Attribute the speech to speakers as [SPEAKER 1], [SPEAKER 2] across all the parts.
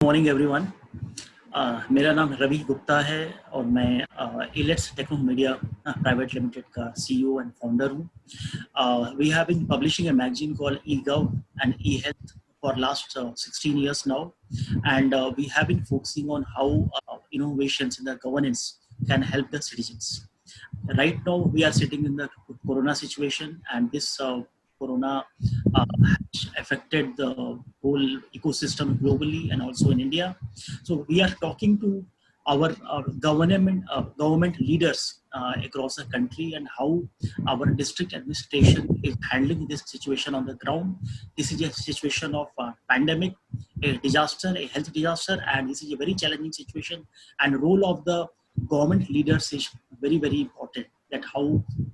[SPEAKER 1] Morning everyone. मेरा नाम रवि गुप्ता है और मैं Elets techno media private limited का सीईओ एंड फाउंडर हूँ। We have been publishing a magazine called eGov and eHealth for last 16 years now, and we have been focusing on how innovations in the governance can help the citizens. Right now, we are sitting in the corona situation, and this corona has affected the whole ecosystem globally and also in India. So we are talking to our government leaders across the country and how our district administration is handling this situation on the ground. This is a situation of pandemic, a disaster, a health disaster, and this is a very challenging situation. And role of the government leaders is very, very important, that how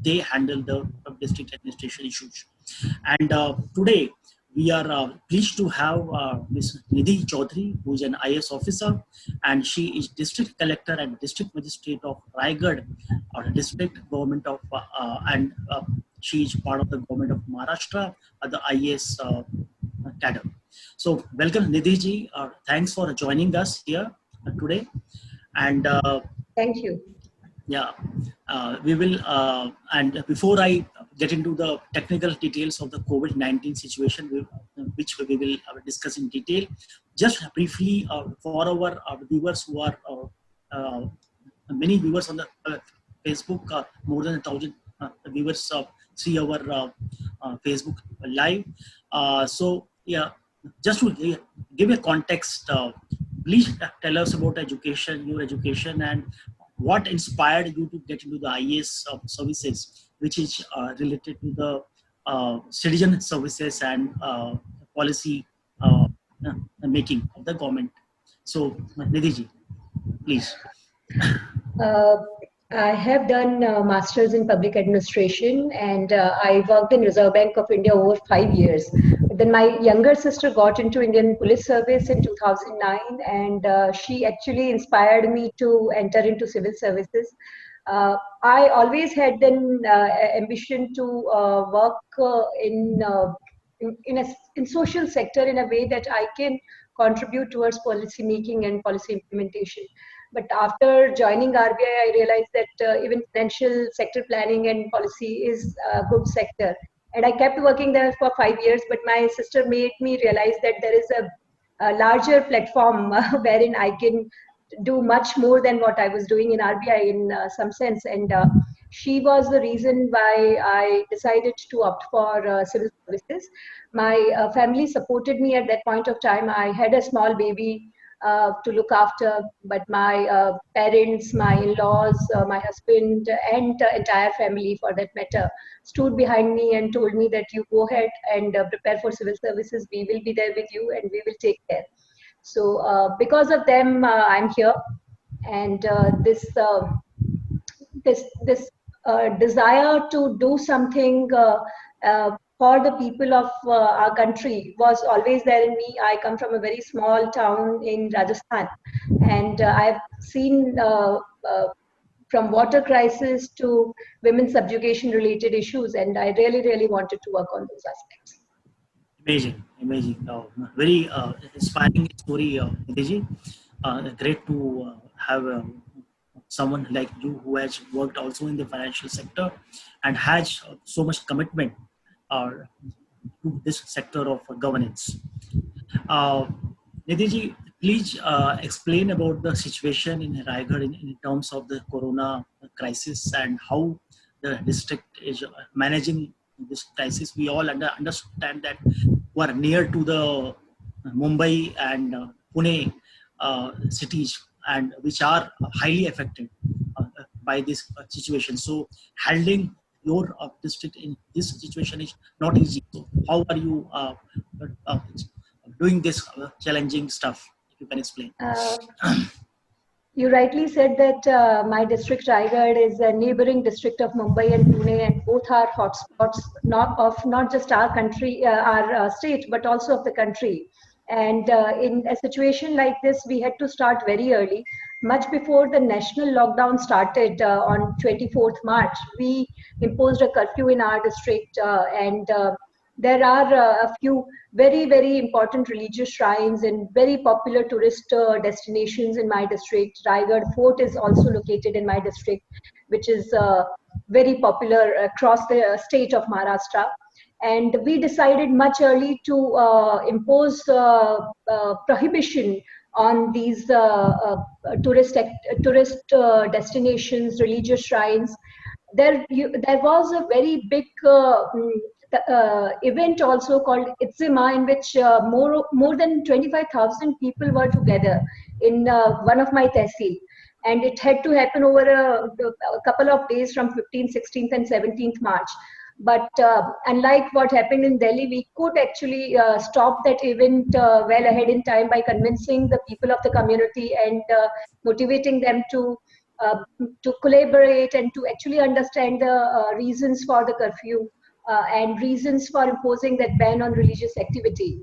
[SPEAKER 1] they handle the district administration issues. And today we are pleased to have Ms. Nidhi Chaudhary, who is an IAS officer, and she is district collector and district magistrate of Raigad, or district government of, and she is part of the government of Maharashtra, the IAS cadre. So welcome Nidhi ji. Thanks for joining us here today. And
[SPEAKER 2] thank you.
[SPEAKER 1] Yeah, we will, and before I get into the technical details of the COVID-19 situation, which we will discuss in detail, just briefly for our viewers who are, many viewers on the Facebook, more than 1,000 viewers see our Facebook live. So yeah, just to give a context, please tell us about education, your education, and what inspired you to get into the IAS services, which is related to the citizen services and policy making of the government. So, Nidhi ji, please.
[SPEAKER 2] I have done Masters in Public Administration, and I worked in Reserve Bank of India over 5 years. But then my younger sister got into Indian Police Service in 2009, and she actually inspired me to enter into civil services. I always had an ambition to work in social sector in a way that I can contribute towards policy making and policy implementation. But after joining RBI, I realized that even financial sector planning and policy is a good sector. And I kept working there for 5 years, but my sister made me realize that there is a larger platform wherein I can do much more than what I was doing in RBI in some sense. And she was the reason why I decided to opt for civil services. My family supported me at that point of time. I had a small baby to look after, but my parents, my in-laws, my husband, and entire family for that matter stood behind me and told me that you go ahead and prepare for civil services. We will be there with you and we will take care. So because of them, I'm here, and this desire to do something for the people of our country was always there in me. I come from a very small town in Rajasthan, and I've seen from water crisis to women's subjugation related issues, and I really wanted to work on those aspects.
[SPEAKER 1] Amazing. Very inspiring story, Nidhi. Great to have someone like you who has worked also in the financial sector and has so much commitment to this sector of governance. Nidhi ji, please explain about the situation in Raigad in terms of the corona crisis and how the district is managing this crisis. We all understand that we are near to the Mumbai and Pune cities, and which are highly affected by this situation. So handling your district in this situation is not easy. So how are you doing this challenging stuff? If you can explain.
[SPEAKER 2] You rightly said that my district, Raigad, is a neighboring district of Mumbai and Pune, and both are hotspots not just our country, our state, but also of the country. And in a situation like this, we had to start very early. Much before the national lockdown started on 24th March, we imposed a curfew in our district, and There are a few very, very important religious shrines and very popular tourist destinations in my district. Raigad Fort is also located in my district, which is very popular across the state of Maharashtra. And we decided much early to impose prohibition on these tourist destinations, religious shrines. There was a very big event also called Itzima, in which more than 25,000 people were together in one of my tehsil. And it had to happen over a couple of days from 15th, 16th, and 17th March. But unlike what happened in Delhi, we could actually stop that event well ahead in time by convincing the people of the community and motivating them to collaborate and to actually understand the reasons for the curfew and reasons for imposing that ban on religious activity.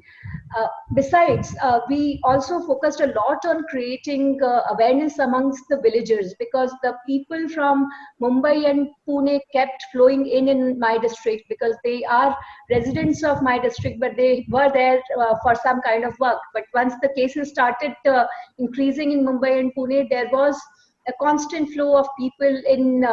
[SPEAKER 2] Besides, we also focused a lot on creating awareness amongst the villagers, because the people from Mumbai and Pune kept flowing in my district, because they are residents of my district, but they were there for some kind of work. But once the cases started increasing in Mumbai and Pune, there was a constant flow of people in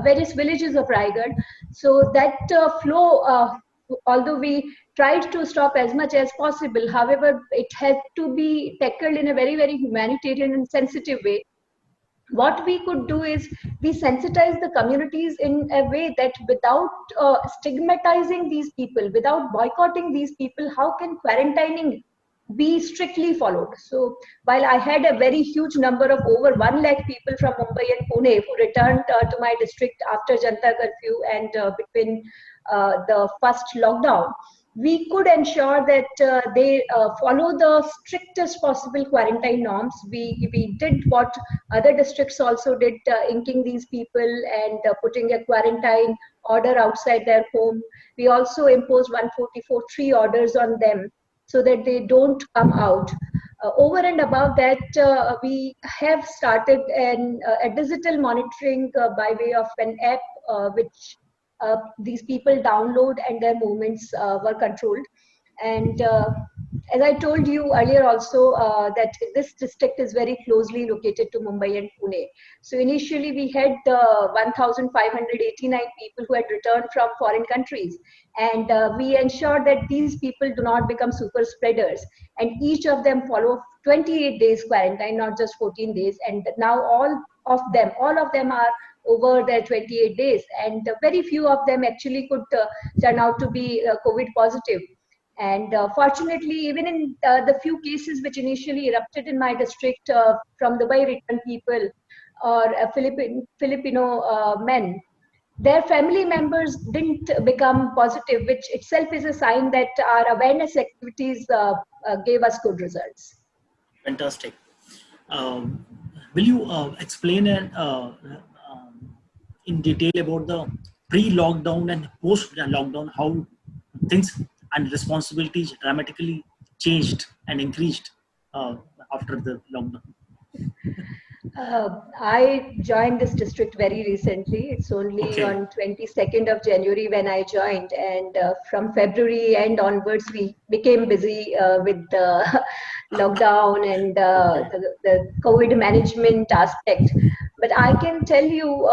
[SPEAKER 2] various villages of Raigad. So that flow, although we tried to stop as much as possible, however, it had to be tackled in a very, very humanitarian and sensitive way. What we could do is we sensitize the communities in a way that without stigmatizing these people, without boycotting these people, how can quarantining be strictly followed? So while I had a very huge number of over 1 lakh people from Mumbai and Pune who returned to my district after Janta curfew and between the first lockdown, we could ensure that they follow the strictest possible quarantine norms. We did what other districts also did, inking these people and putting a quarantine order outside their home. We also imposed 144(3) orders on them so that they don't come out. Over and above that, we have started a digital monitoring by way of an app which these people download, and their movements were controlled. And as I told you earlier also, that this district is very closely located to Mumbai and Pune. So initially we had 1,589 people who had returned from foreign countries. And we ensured that these people do not become super spreaders. And each of them follow 28 days quarantine, not just 14 days. And now all of them are over their 28 days. And very few of them actually could turn out to be COVID positive. And fortunately, even in the few cases which initially erupted in my district from Dubai returned people or Filipino men, their family members didn't become positive, which itself is a sign that our awareness activities gave us good results.
[SPEAKER 1] Fantastic. Will you explain in detail about the pre-lockdown and post-lockdown, how things and responsibilities dramatically changed and increased after the lockdown?
[SPEAKER 2] I joined this district very recently. It's only on 22nd of January when I joined, and from February and onwards we became busy with the lockdown and the COVID management aspect. But I can tell you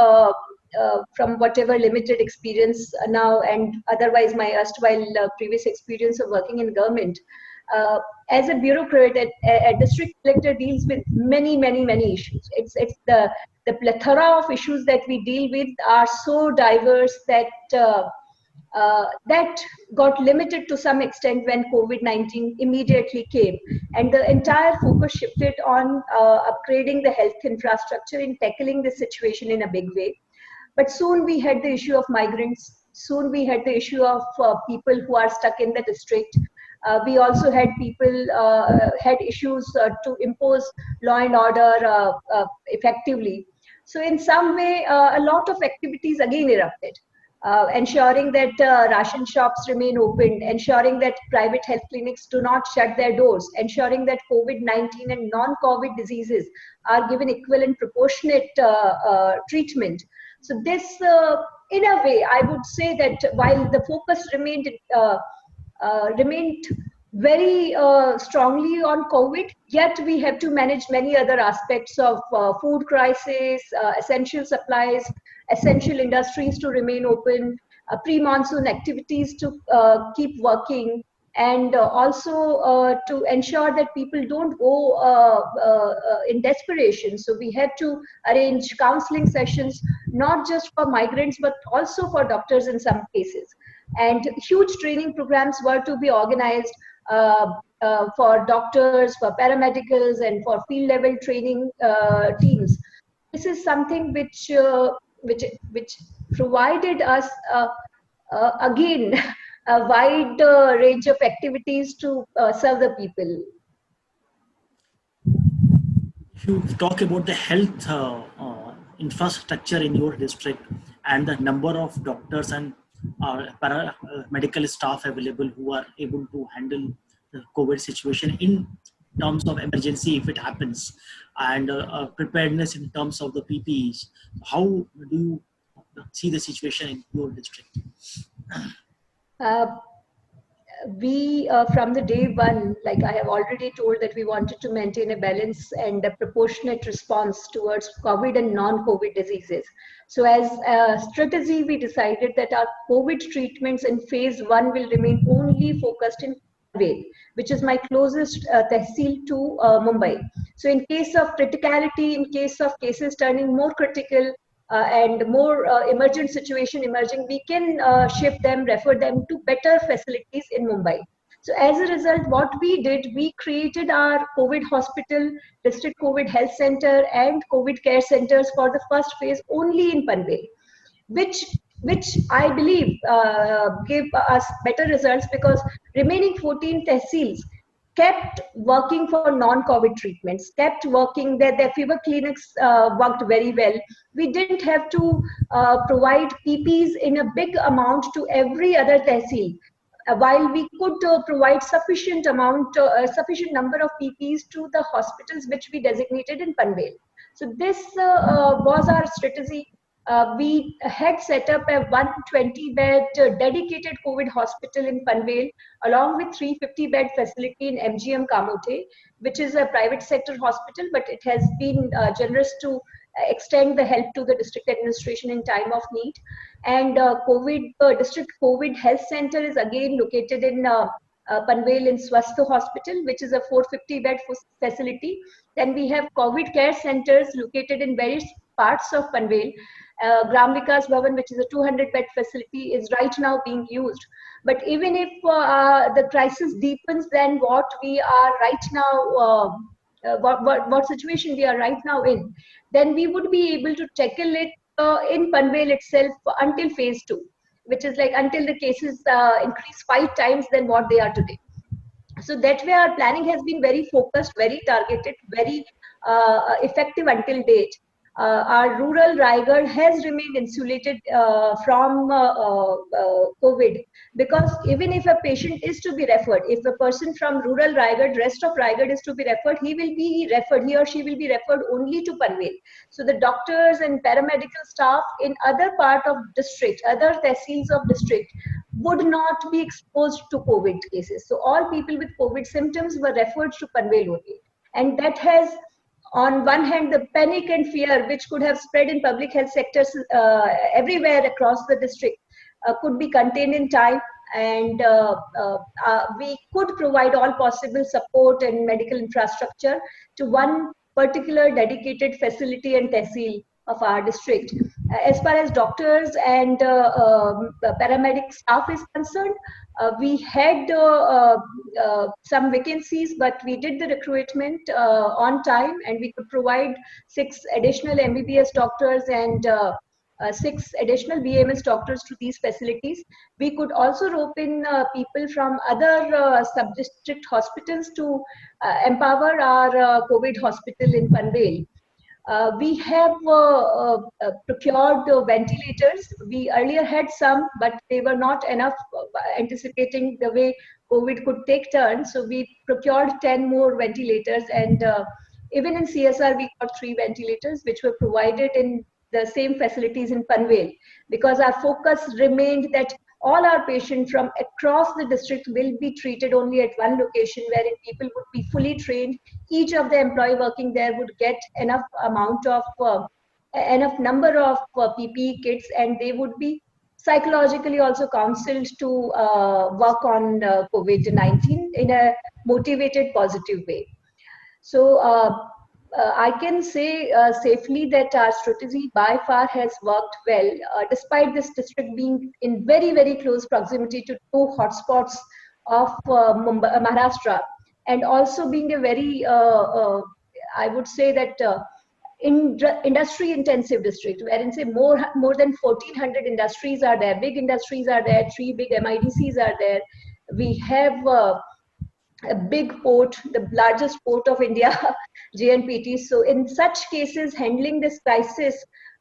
[SPEAKER 2] from whatever limited experience now and otherwise my erstwhile previous experience of working in government, as a bureaucrat, a district collector deals with many issues. It's the plethora of issues that we deal with are so diverse that that got limited to some extent when COVID-19 immediately came, and the entire focus shifted on upgrading the health infrastructure in tackling this situation in a big way. But soon we had the issue of migrants. Soon we had the issue of people who are stuck in the district. We also had people had issues to impose law and order effectively. So in some way, a lot of activities again erupted. Ensuring that ration shops remain open, ensuring that private health clinics do not shut their doors, ensuring that COVID-19 and non-COVID diseases are given equal and proportionate treatment. So this in a way, I would say that while the focus remained very strongly on COVID, yet we have to manage many other aspects of food crisis, essential supplies, essential industries to remain open, pre-monsoon activities to keep working, and also to ensure that people don't go in desperation. So we had to arrange counseling sessions, not just for migrants, but also for doctors in some cases. And huge training programs were to be organized for doctors, for paramedicals, and for field level training teams. This is something which provided us again a wide range of activities to serve the people.
[SPEAKER 1] If you talk about the health infrastructure in your district and the number of doctors and medical staff available who are able to handle the COVID situation in terms of emergency if it happens, and preparedness in terms of the PPEs, how do you see the situation in your district?
[SPEAKER 2] We from the day one, like I have already told, that we wanted to maintain a balance and a proportionate response towards COVID and non-COVID diseases. So as a strategy, we decided that our COVID treatments in phase 1 will remain only focused in Panvel, which is my closest tehsil to Mumbai. So in case of criticality, in case of cases turning more critical, and more emergent situation emerging, we can shift them, refer them to better facilities in Mumbai. So as a result, what we did, we created our COVID hospital, district COVID health center, and COVID care centers for the first phase only in Panvel, which I believe gave us better results, because remaining 14 tehsils kept working for non-COVID treatments, kept working, their fever clinics worked very well. We didn't have to provide PPs in a big amount to every other tehsil, while we could provide sufficient number of PPs to the hospitals which we designated in Panvel. So this was our strategy. We had set up a 120-bed dedicated COVID hospital in Panvel, along with 350-bed facility in MGM Kamote, which is a private sector hospital, but it has been generous to extend the help to the district administration in time of need. And district COVID health center is again located in Panvel in Swasth Hospital, which is a 450-bed facility. Then we have COVID care centers located in various parts of Panvel. Gram Vikas Bhavan, which is a 200-bed facility, is right now being used. But even if the crisis deepens, then what we are right now, what situation we are right now in, then we would be able to tackle it in Panvel itself until phase 2, which is like until the cases increase 5 times than what they are today. So that way our planning has been very focused, very targeted, very effective until date. Our rural Raigad has remained insulated from COVID, because even if a patient is to be referred, if a person from rural Raigad, rest of Raigad is to be referred, he or she will be referred only to Panvel. So the doctors and paramedical staff in other part of district, other tehsils of district, would not be exposed to COVID cases. So all people with COVID symptoms were referred to Panvel only. And that has, on one hand, the panic and fear which could have spread in public health sectors everywhere across the district could be contained in time, and we could provide all possible support and medical infrastructure to one particular dedicated facility and tehsil of our district. As far as doctors and paramedic staff is concerned, we had some vacancies, but we did the recruitment on time, and we could provide 6 additional MBBS doctors and 6 additional BAMS doctors to these facilities. We could also rope in people from other sub-district hospitals to empower our COVID hospital in Panvel. We have procured ventilators. We earlier had some, but they were not enough, anticipating the way COVID could take turn. So we procured 10 more ventilators, and even in CSR we got 3 ventilators, which were provided in the same facilities in Panvel, because our focus remained that all our patients from across the district will be treated only at one location, wherein people would be fully trained. Each of the employee working there would get enough amount of enough number of PPE kits, and they would be psychologically also counseled to work on COVID-19 in a motivated, positive way. So I can say safely that our strategy by far has worked well, despite this district being in very, very close proximity to two hotspots of Maharashtra, and also being a very, I would say that industry intensive district, wherein say more than 1400 industries are there, big industries are there, 3 big MIDCs are there. We have a big port, the largest port of India, JNPT. So in such cases, handling this crisis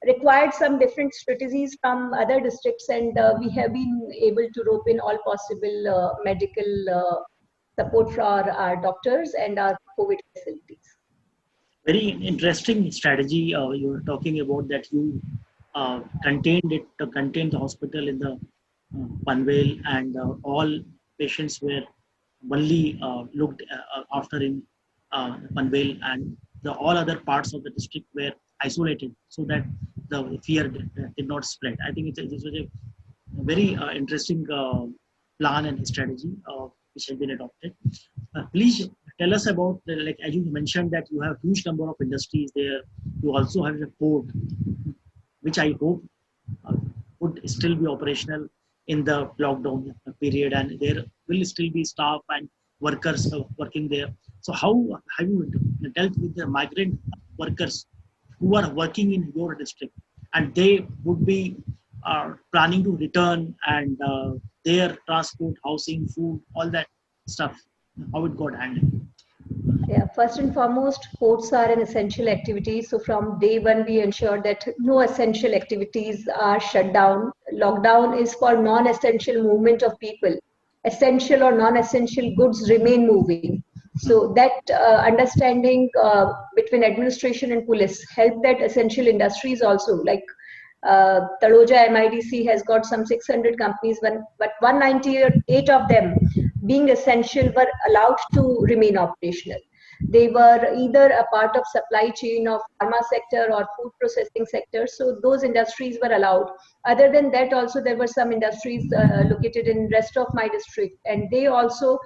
[SPEAKER 2] required some different strategies from other districts, and we have been able to rope in all possible medical support for our doctors and our COVID facilities.
[SPEAKER 1] Very interesting strategy you were talking about, that you contained the hospital in the Panvel, and all patients were only looked after in Panvel, and all other parts of the district were isolated so that the fear did not spread. I think this was a very interesting plan and strategy which has been adopted. Please tell us about, like as you mentioned, that you have huge number of industries there. You also have a port, which I hope would still be operational in the lockdown period, and there will still be staff and workers working there. So how have you dealt with the migrant workers who are working in your district, and they would be planning to return, and their transport, housing, food, all that stuff, how it got handled?
[SPEAKER 2] Yeah, first and foremost, ports are an essential activity. So from day one, we ensure that no essential activities are shut down. Lockdown is for non-essential movement of people. Essential or non-essential goods remain moving. So that understanding between administration and police helped that essential industries also, like Taloja MIDC has got some 600 companies, but 198 of them, being essential, were allowed to remain operational. They were either a part of supply chain of pharma sector or food processing sector, so those industries were allowed. Other than that, also there were some industries located in rest of my district, and they also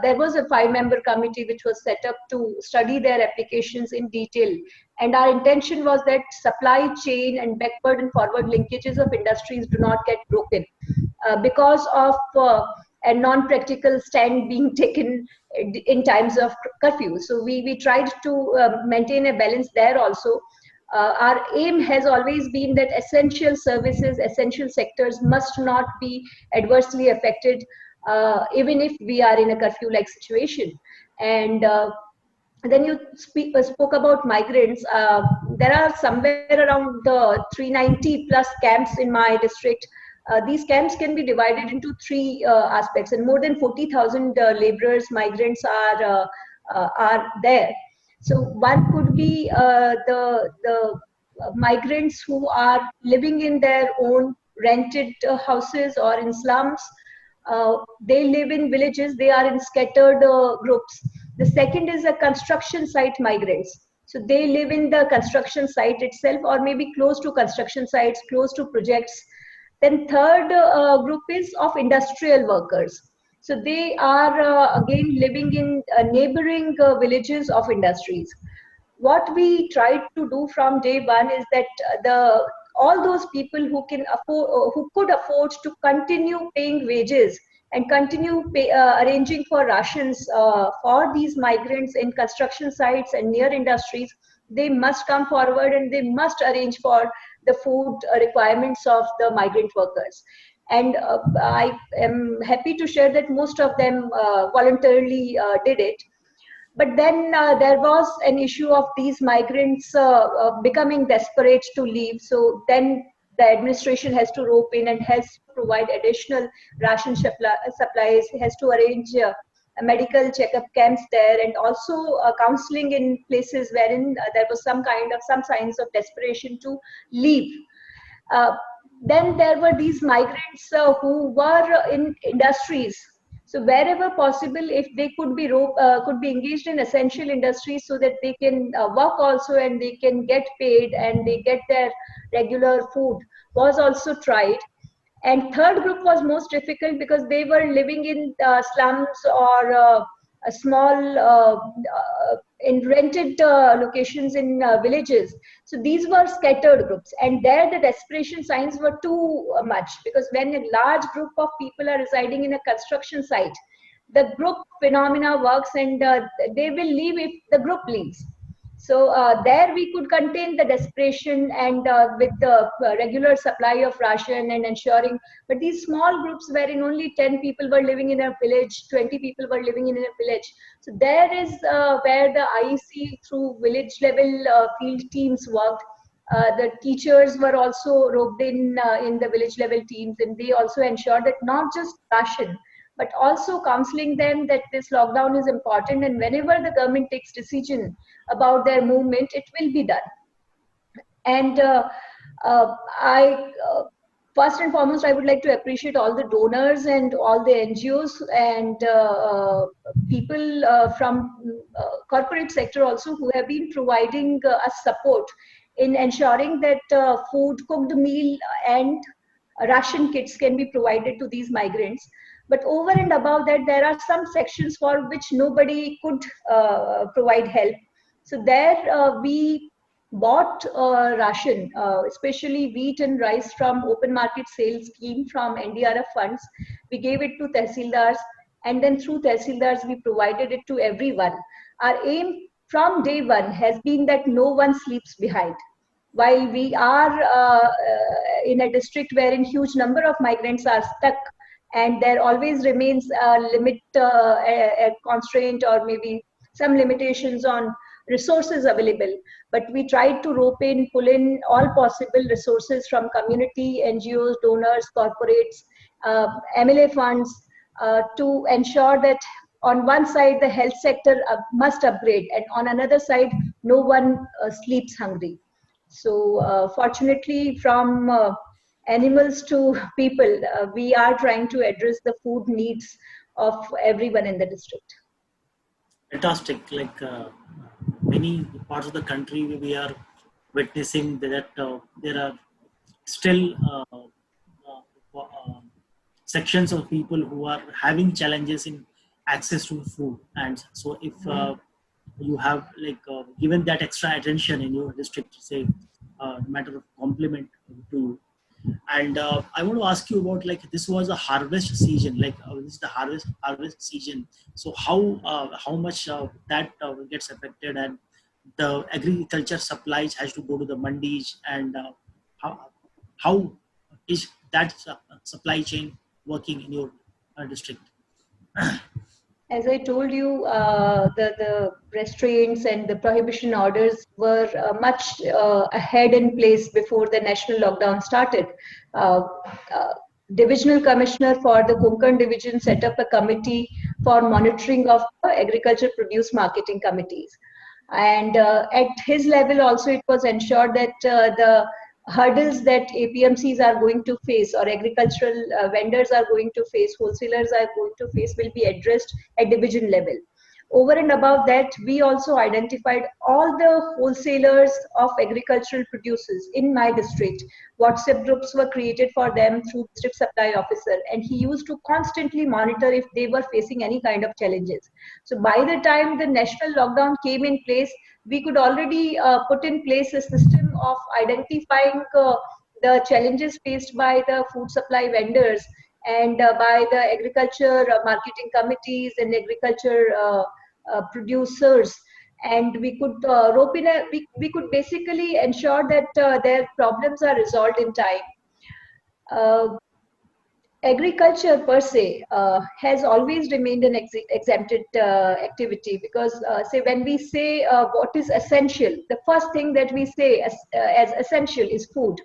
[SPEAKER 2] there was a 5-member committee which was set up to study their applications in detail. And our intention was that supply chain and backward and forward linkages of industries do not get broken because of a non-practical stand being taken in times of curfew. So we tried to maintain a balance there also. Our aim has always been that essential services, essential sectors must not be adversely affected, even if we are in a curfew-like situation. And then you spoke about migrants. There are somewhere around 390 plus camps in my district. These camps can be divided into 3 aspects, and more than 40,000 laborers, migrants are there. So one could be the migrants who are living in their own rented houses or in slums. They live in villages. They are in scattered groups. The second is a construction site migrants. So they live in the construction site itself, or maybe close to construction sites, close to projects. Then third group is of industrial workers. So they are again living in neighboring villages of industries. What we tried to do from day one is that all those people who can afford, who could afford to continue paying wages and continue arranging for rations for these migrants in construction sites and near industries, they must come forward and they must arrange for the food requirements of the migrant workers. And I am happy to share that most of them voluntarily did it. But then there was an issue of these migrants becoming desperate to leave. So then the administration has to rope in and has to provide additional ration supplies, has to arrange medical checkup camps there, and also counseling in places wherein there was some signs of desperation to leave. Uh, then there were these migrants who were in industries. So wherever possible, if they could be engaged in essential industries, so that they can work also and they can get paid and they get their regular food, was also tried. And third group was most difficult because they were living in slums or a small in rented locations in villages. So these were scattered groups, and there the desperation signs were too much, because when a large group of people are residing in a construction site, the group phenomena works, and they will leave if the group leaves. So there we could contain the desperation, and with the regular supply of ration and ensuring. But these small groups wherein only 10 people were living in a village, 20 people were living in a village. So there is where the IEC through village level field teams worked. The teachers were also roped in the village level teams, and they also ensured that not just ration, but also counseling them that this lockdown is important, and whenever the government takes decision about their movement, it will be done. And I first and foremost, I would like to appreciate all the donors and all the NGOs and people from corporate sector also, who have been providing us support in ensuring that food, cooked meal and ration kits can be provided to these migrants. But over and above that, there are some sections for which nobody could provide help. So there we bought ration, especially wheat and rice, from open market sales scheme from NDRF funds. We gave it to tehsildars, and then through tehsildars we provided it to everyone. Our aim from day one has been that no one sleeps behind. While we are in a district wherein huge number of migrants are stuck, and there always remains a limit, a constraint, or maybe some limitations on resources available. But we tried to pull in all possible resources from community, NGOs, donors, corporates, MLA funds, to ensure that on one side the health sector must upgrade, and on another side no one sleeps hungry. So fortunately, from animals to people, we are trying to address the food needs of everyone in the district.
[SPEAKER 1] Fantastic. Like many parts of the country, we are witnessing that there are still sections of people who are having challenges in access to food. And so if you have given that extra attention in your district, say matter of compliment to you. And I want to ask you about, this was a harvest season, this is the harvest season. So how much that gets affected, and the agriculture supplies has to go to the mandis, and how is that supply chain working in your district?
[SPEAKER 2] As I told you, the restraints and the prohibition orders were much ahead in place before the national lockdown started. Uh, uh, Divisional Commissioner for the Konkan division set up a committee for monitoring of agriculture produce marketing committees. And at his level also, it was ensured that the hurdles that APMCs are going to face, or agricultural vendors are going to face, wholesalers are going to face, will be addressed at division level. Over and above that, we also identified all the wholesalers of agricultural producers in my district. WhatsApp groups were created for them through district supply officer, and he used to constantly monitor if they were facing any kind of challenges. So by the time the national lockdown came in place, we could already put in place a system of identifying the challenges faced by the food supply vendors, and by the agriculture marketing committees and agriculture producers. And we could rope in we could basically ensure that their problems are resolved in time. Agriculture per se has always remained an exempted activity, because say when we say what is essential, the first thing that we say as essential is food.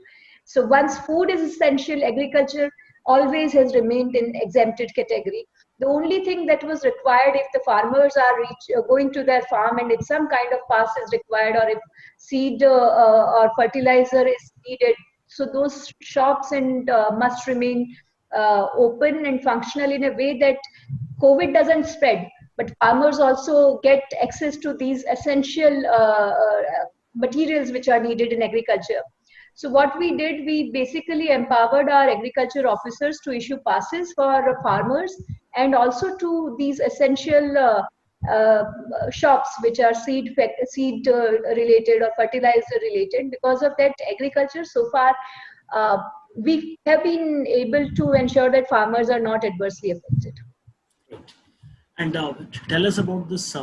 [SPEAKER 2] So once food is essential, agriculture always has remained in exempted category. The only thing that was required, if the farmers are going to their farm and if some kind of pass is required, or if seed or fertilizer is needed, so those shops and must remain open and functional in a way that COVID doesn't spread, but farmers also get access to these essential materials which are needed in agriculture. So what we did, we basically empowered our agriculture officers to issue passes for farmers, and also to these essential uh, shops which are seed related or fertilizer related. Because of that, agriculture so far, uh, we have been able to ensure that farmers are not adversely affected.
[SPEAKER 1] Right. And tell us about this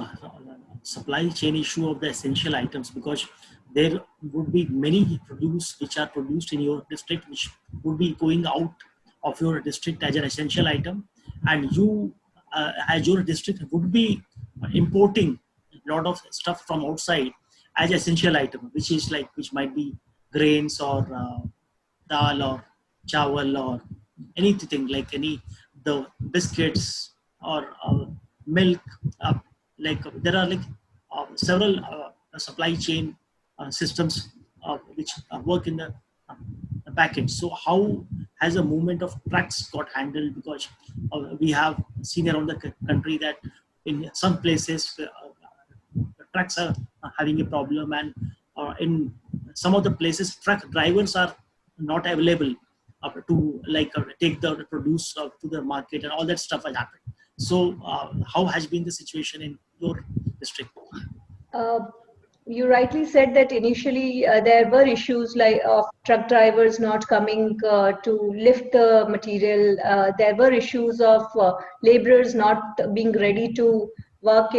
[SPEAKER 1] supply chain issue of the essential items, because there would be many produce which are produced in your district which would be going out of your district as an essential item, and you as your district would be importing a lot of stuff from outside as essential item, which is like, which might be grains or dal or chawal or anything, like any the biscuits or milk. Like there are like several supply chain systems which work in the package. So how has the movement of trucks got handled? Because we have seen around the country that in some places trucks are having a problem, and in some of the places truck drivers are not available to like take the produce to the market, and all that stuff has happened. So how has been the situation in your district?
[SPEAKER 2] Uh, you rightly said that initially there were issues like of truck drivers not coming to lift the material. There were issues of laborers not being ready to work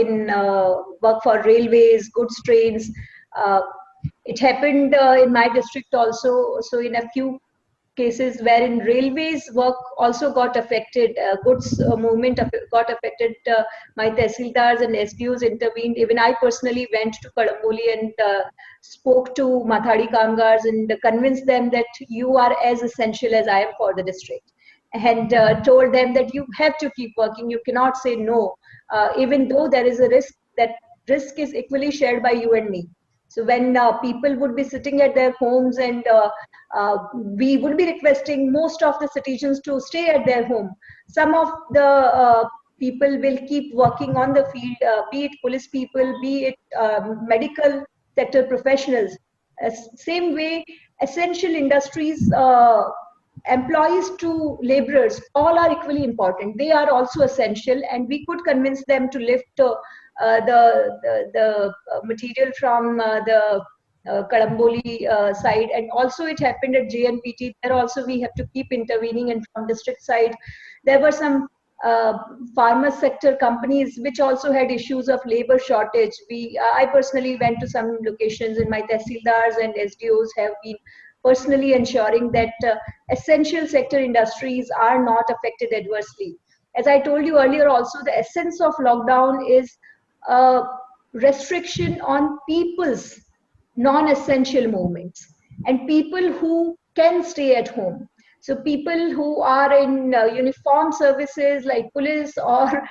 [SPEAKER 2] for railways, goods trains. Uh, it happened in my district also. So in a few cases wherein railways work also got affected, goods movement got affected. My tehsildars and SDOs intervened. Even I personally went to Kadamboli and spoke to Mathadi Kamgars and convinced them that you are as essential as I am for the district, and told them that you have to keep working. You cannot say no, even though there is a risk. That risk is equally shared by you and me. So when people would be sitting at their homes, and we would be requesting most of the citizens to stay at their home, some of the people will keep working on the field, be it police people, be it medical sector professionals. Same way, essential industries, employees to laborers, all are equally important. They are also essential, and we could convince them to lift the material from the Kadamboli side. And also it happened at JNPT. There also we have to keep intervening. And from district side, there were some pharma sector companies which also had issues of labor shortage. I personally went to some locations, and my tehsildars and SDOs have been personally ensuring that essential sector industries are not affected adversely. As I told you earlier also, the essence of lockdown is a restriction on people's non-essential movements and people who can stay at home. So people who are in uniform services like police, or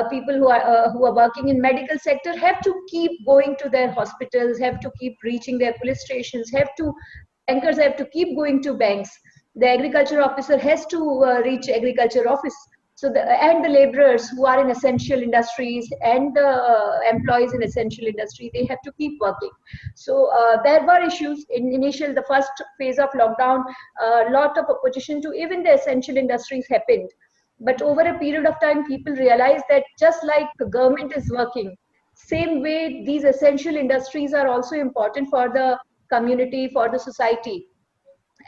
[SPEAKER 2] people who are working in medical sector, have to keep going to their hospitals, have to keep reaching their police stations, bankers have to keep going to banks. The agriculture officer has to reach agriculture office. So and the laborers who are in essential industries, and the employees in essential industry, they have to keep working. So there were issues in the first phase of lockdown. A lot of opposition to even the essential industries happened. But over a period of time, people realized that just like the government is working, same way these essential industries are also important for the community, for the society.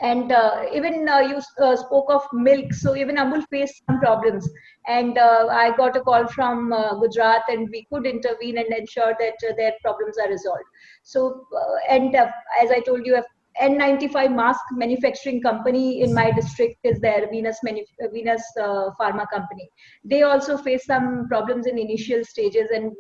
[SPEAKER 2] And even you spoke of milk. So even Amul faced some problems, and I got a call from Gujarat, and we could intervene and ensure that their problems are resolved. So and as I told you, N95 mask manufacturing company in my district is there, Venus Pharma company. They also faced some problems in initial stages, and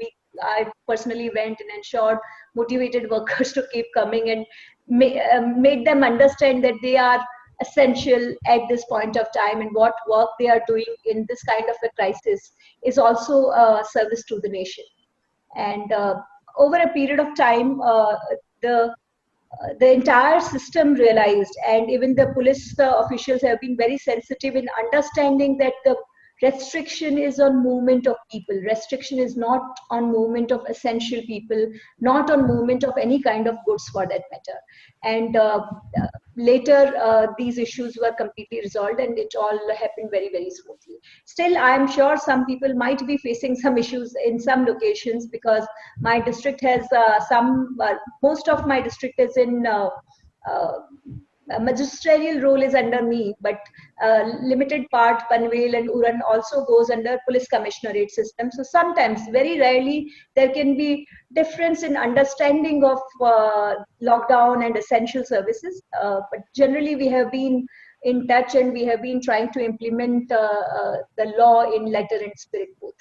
[SPEAKER 2] I personally went and ensured motivated workers to keep coming, and made them understand that they are essential at this point of time, and what work they are doing in this kind of a crisis is also a service to the nation. And over a period of time, the the entire system realized, and even the police officials have been very sensitive in understanding that the restriction is on movement of people. Restriction is not on movement of essential people, not on movement of any kind of goods for that matter. And later, these issues were completely resolved, and it all happened very, very smoothly. Still, I am sure some people might be facing some issues in some locations, because my district has most of my district is in magisterial role is under me, but limited part Panvel and Uran also goes under police commissionerate system. So sometimes, very rarely, there can be difference in understanding of lockdown and essential services. But generally, we have been in touch, and we have been trying to implement the law in letter and spirit both.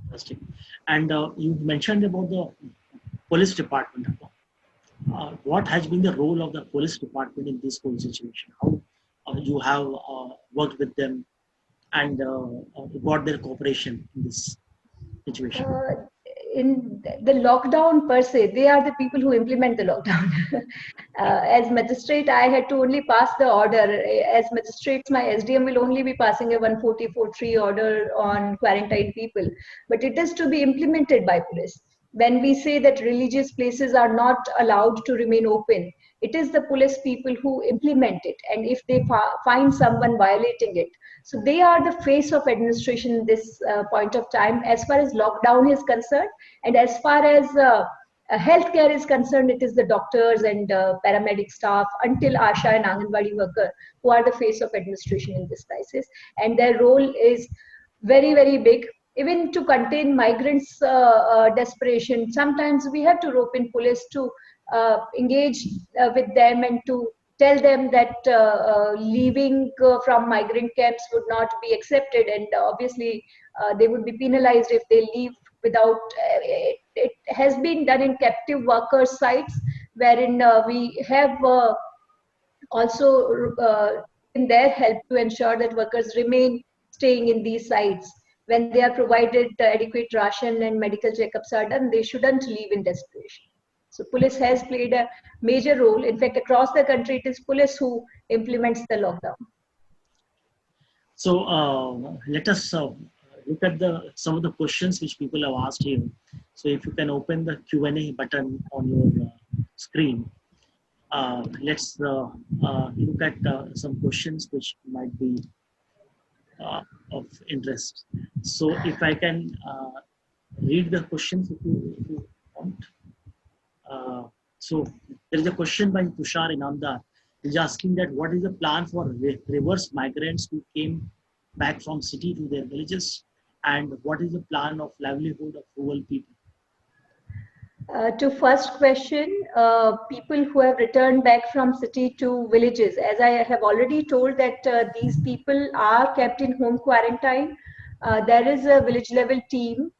[SPEAKER 1] Fantastic. And you mentioned about the police department. What has been the role of the police department in this whole situation? How you have worked with them and got their cooperation in this situation?
[SPEAKER 2] In the lockdown per se, they are the people who implement the lockdown. As magistrate, I had to only pass the order. As magistrates, my SDM will only be passing a 144(3) order on quarantined people, but it is to be implemented by police. When we say that religious places are not allowed to remain open, it is the police people who implement it. And if they find someone violating it, so they are the face of administration in this point of time, as far as lockdown is concerned. And as far as healthcare is concerned, it is the doctors and paramedic staff, until Asha and Anganwadi worker, who are the face of administration in this crisis. And their role is very, very big. Even to contain migrants' desperation, sometimes we have to rope in police to engage with them and to tell them that leaving from migrant camps would not be accepted, and obviously they would be penalized if they leave without. It has been done in captive workers' sites, wherein we have also in their help to ensure that workers remain staying in these sites. When they are provided adequate ration and medical checkups are done, they shouldn't leave in desperation. So police has played a major role. In fact, across the country, it is police who implements the lockdown.
[SPEAKER 1] So let us look at some of the questions which people have asked here. So if you can open the Q&A button on your screen, let's look at some questions which might be of interest. So if I can read the questions if you want. So there is a question by Tushar Inamdar. He's asking that what is the plan for reverse migrants who came back from city to their villages, and what is the plan of livelihood of rural people?
[SPEAKER 2] To first question, people who have returned back from city to villages, as I have already told that these people are kept in home quarantine. There is a village level team.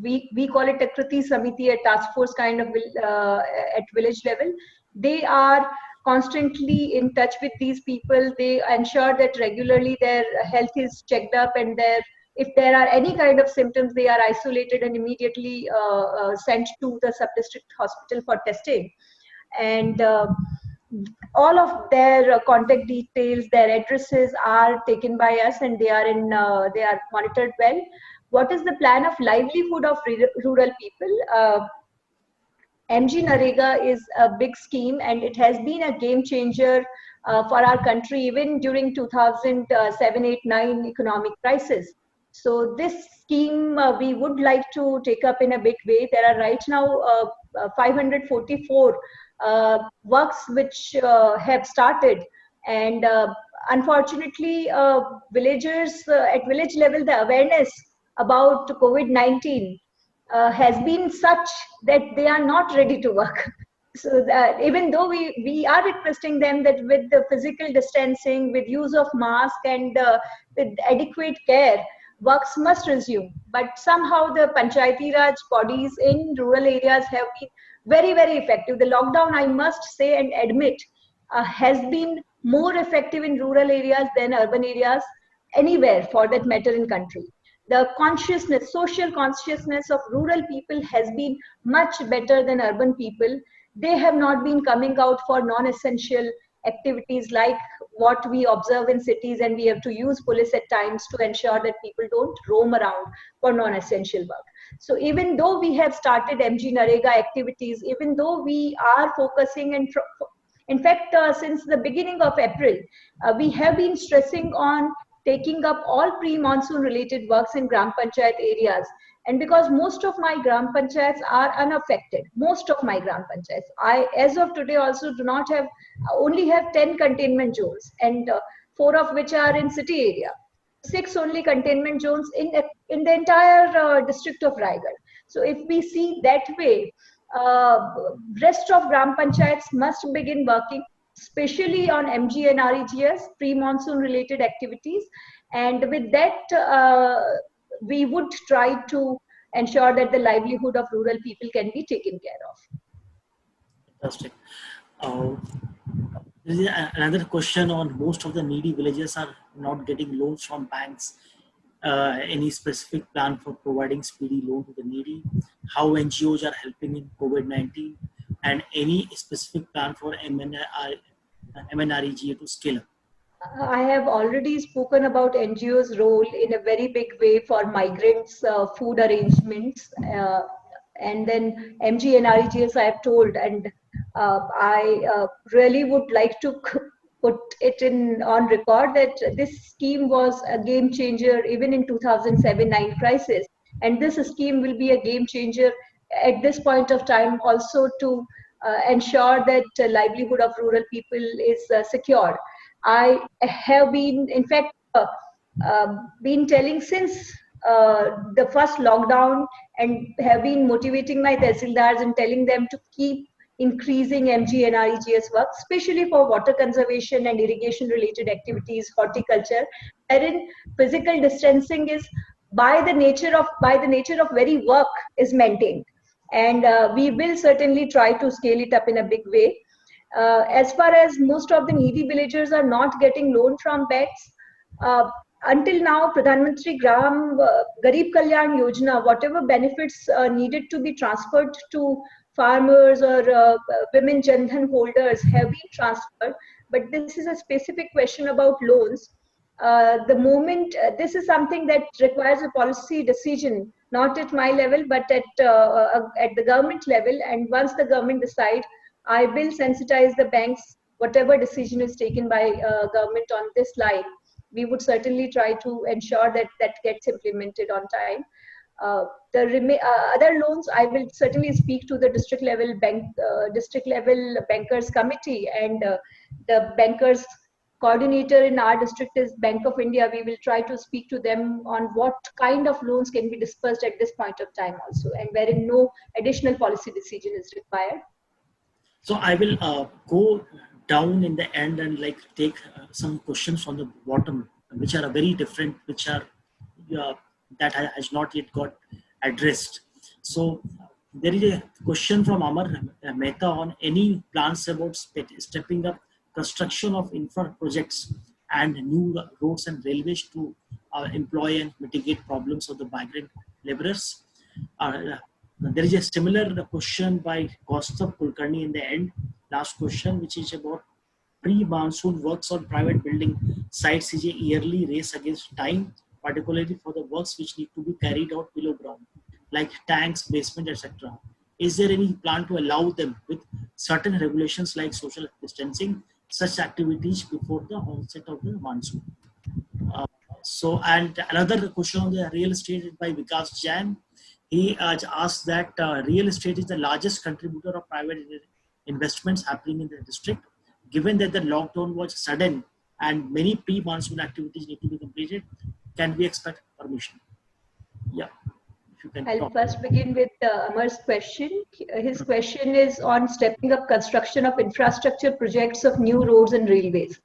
[SPEAKER 2] We call it a Kriti Samiti, a task force kind of at village level. They are constantly in touch with these people. They ensure that regularly their health is checked up, and if there are any kind of symptoms, they are isolated and immediately sent to the sub-district hospital for testing. And all of their contact details, their addresses are taken by us, and they are monitored well. What is the plan of livelihood of rural people? MG Narega is a big scheme, and it has been a game changer for our country, even during 2007, 8, 9 economic crisis. So this scheme we would like to take up in a big way. There are right now 544 works which have started, and unfortunately villagers at village level, the awareness about COVID-19 has been such that they are not ready to work. So that even though we are requesting them that with the physical distancing, with use of mask, and with adequate care, works must resume. But somehow the Panchayati Raj bodies in rural areas have been very, very effective. The lockdown, I must say and admit, has been more effective in rural areas than urban areas, anywhere for that matter in country. The consciousness, social consciousness of rural people has been much better than urban people. They have not been coming out for non-essential activities like what we observe in cities, and we have to use police at times to ensure that people don't roam around for non-essential work. So even though we have started MG Narega activities, even though we are focusing, and in fact, since the beginning of April, we have been stressing on taking up all pre-monsoon related works in Gram Panchayat areas. And because most of my Gram Panchayats are unaffected, most of my Gram Panchayats, I, as of today, also do not have, only have 10 containment zones, and 4 of which are in city area. 6 only containment zones in the entire district of Raigad. So if we see that way, rest of Gram Panchayats must begin working, especially on MG and REGS, pre-monsoon related activities. And with that, we would try to ensure that the livelihood of rural people can be taken care of.
[SPEAKER 1] Fantastic. This is another question on most of the needy villages are not getting loans from banks. Any specific plan for providing speedy loan to the needy? How NGOs are helping in COVID-19? And any specific plan for MNREGA to scale up?
[SPEAKER 2] I have already spoken about NGOs' role in a very big way for migrants' food arrangements. And then MG and REGS I have told, and I really would like to put it in on record that this scheme was a game changer even in 2007-9 crisis, and this scheme will be a game changer at this point of time also to ensure that livelihood of rural people is secured. I have been, in fact, been telling since the first lockdown, and have been motivating my tehsildars and telling them to keep increasing MG and REGS work, especially for water conservation and irrigation related activities, horticulture, wherein physical distancing is by the nature of very work is maintained. And we will certainly try to scale it up in a big way. As far as most of the needy villagers are not getting loan from banks, until now, Pradhan Mantri Garib Kalyan Yojana, whatever benefits needed to be transferred to farmers or women Jan Dhan holders have been transferred. But this is a specific question about loans. The moment this is something that requires a policy decision, not at my level, but at the government level. And once the government decides, I will sensitize the banks. Whatever decision is taken by government on this line, we would certainly try to ensure that that gets implemented on time. The other loans, I will certainly speak to the district level bankers committee, and the bankers coordinator in our district is Bank of India. We will try to speak to them on what kind of loans can be dispersed at this point of time also, and wherein no additional policy decision is required.
[SPEAKER 1] So I will go down in the end and take some questions on the bottom, which are very different, which are that has not yet got addressed. So there is a question from Amar Mehta on any plans about stepping up construction of infra projects and new roads and railways to employ and mitigate problems of the migrant laborers. There is a similar question by Kaustav Kulkarni in the end, last question, which is about pre-monsoon works on private building sites is a yearly race against time, particularly for the works which need to be carried out below ground, like tanks, basement, etc. Is there any plan to allow them with certain regulations like social distancing, such activities before the onset of the monsoon? And another question on the real estate by Vikas Jain. He asked that real estate is the largest contributor of private investments happening in the district. Given that the lockdown was sudden and many pre-monsoon activities need to be completed, can we expect permission? Yeah.
[SPEAKER 2] I'll first begin with Amar's question. His question is on stepping up construction of infrastructure projects of new roads and railways.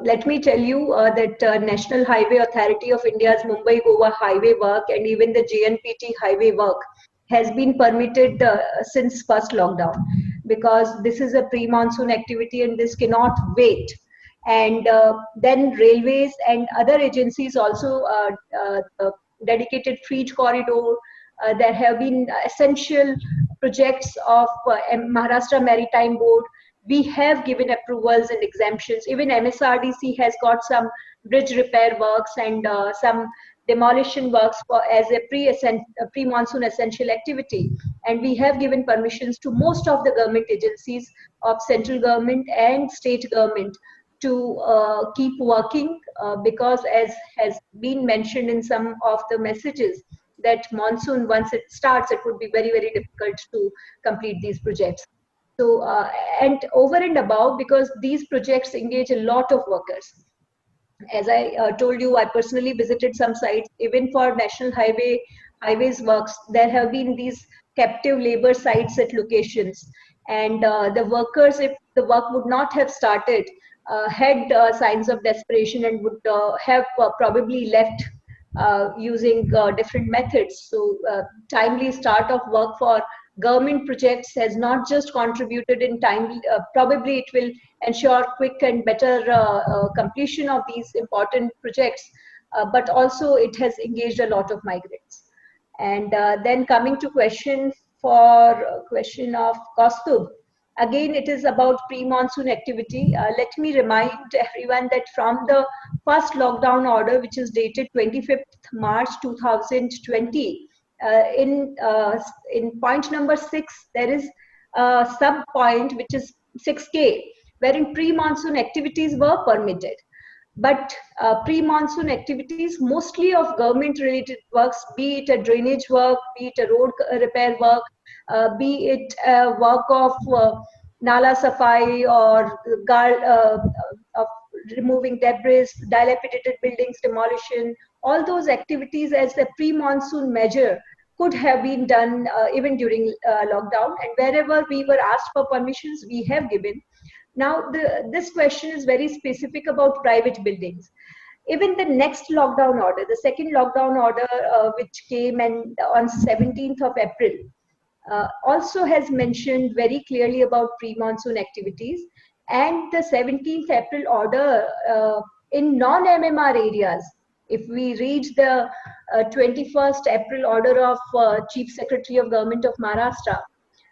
[SPEAKER 2] Let me tell you that National Highway Authority of India's Mumbai-Goa highway work and even the JNPT highway work has been permitted since first lockdown. because this is a pre-monsoon activity and this cannot wait. And then railways and other agencies also dedicated freight corridor. There have been essential projects of Maharashtra Maritime Board. We have given approvals and exemptions. Even MSRDC has got some bridge repair works and some demolition works for as a pre-monsoon essential activity. And we have given permissions to most of the government agencies of central government and state government to keep working, because as has been mentioned in some of the messages, that monsoon, once it starts, it would be very, very difficult to complete these projects. So, and over and above, because these projects engage a lot of workers. As I told you, I personally visited some sites. Even for national highways works, there have been these captive labor sites at locations. And the workers, if the work would not have started, had signs of desperation and would have probably left using different methods. So timely start of work for government projects has not just contributed in time, probably it will ensure quick and better completion of these important projects, but also it has engaged a lot of migrants. And then coming to question of Kaustubh, again it is about pre-monsoon activity. Let me remind everyone that from the first lockdown order, which is dated 25th March 2020, in point number 6, there is a sub point which is 6K, wherein pre-monsoon activities were permitted. But pre-monsoon activities, mostly of government-related works, be it a drainage work, be it a road repair work, be it work of nala safai or of removing debris, dilapidated buildings demolition, all those activities as a pre-monsoon measure could have been done even during lockdown. And wherever we were asked for permissions, we have given. Now, this question is very specific about private buildings. Even the next lockdown order, the second lockdown order, which came on 17th of April, also has mentioned very clearly about pre-monsoon activities. And the 17th April order in non-MMR areas, if we read the 21st April order of Chief Secretary of Government of Maharashtra,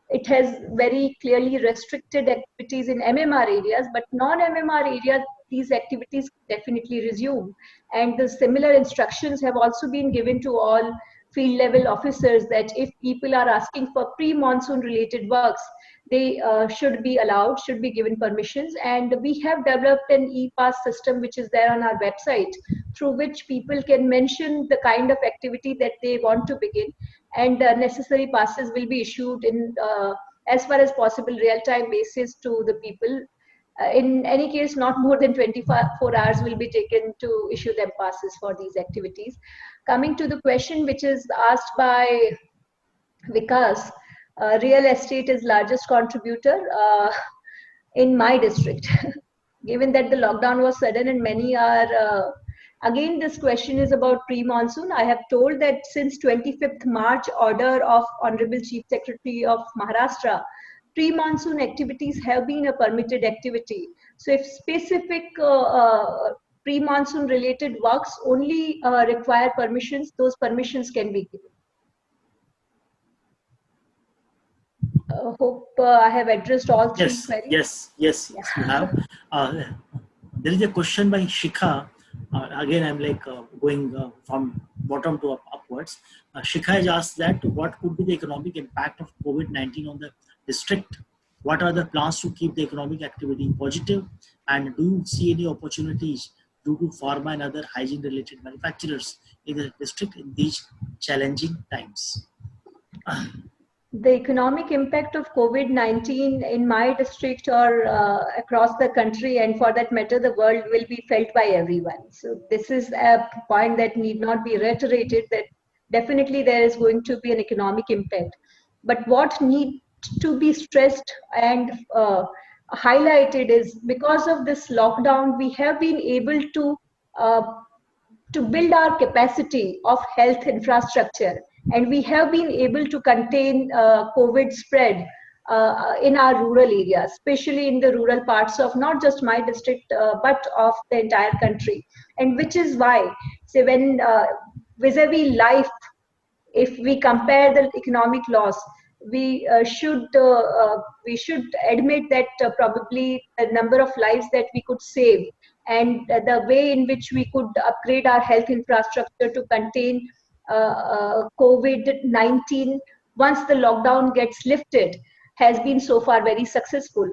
[SPEAKER 2] it has very clearly restricted activities in MMR areas, but non-MMR areas, these activities definitely resume. And the similar instructions have also been given to all field level officers that if people are asking for pre-monsoon related works, they should be allowed, should be given permissions. And we have developed an e-pass system which is there on our website, through which people can mention the kind of activity that they want to begin, and necessary passes will be issued in as far as possible real-time basis to the people. In any case, not more than 24 hours will be taken to issue them passes for these activities. Coming to the question which is asked by Vikas, real estate is largest contributor in my district. Given that the lockdown was sudden and many are, again this question is about pre-monsoon. I have told that since 25th March order of Honorable Chief Secretary of Maharashtra, pre-monsoon activities have been a permitted activity. So if specific pre-monsoon related works only require permissions, those permissions can be given. Hope I have addressed all three queries.
[SPEAKER 1] Yes, you have. There is a question by Shikha. Again, I'm like going from bottom to upwards. Shikha has asked that what could be the economic impact of COVID-19 on the district? What are the plans to keep the economic activity positive? And do you see any opportunities due to pharma and other hygiene-related manufacturers in the district in these challenging times?
[SPEAKER 2] The economic impact of COVID-19 in my district or across the country, and for that matter the world, will be felt by everyone. So this is a point that need not be reiterated, that definitely there is going to be an economic impact. But what needs to be stressed and highlighted is, because of this lockdown, we have been able to build our capacity of health infrastructure, and we have been able to contain COVID spread in our rural areas, especially in the rural parts of not just my district, but of the entire country. And which is why, say, when vis-a-vis life, if we compare the economic loss, we should admit that probably the number of lives that we could save, and the way in which we could upgrade our health infrastructure to contain COVID-19 once the lockdown gets lifted has been so far very successful.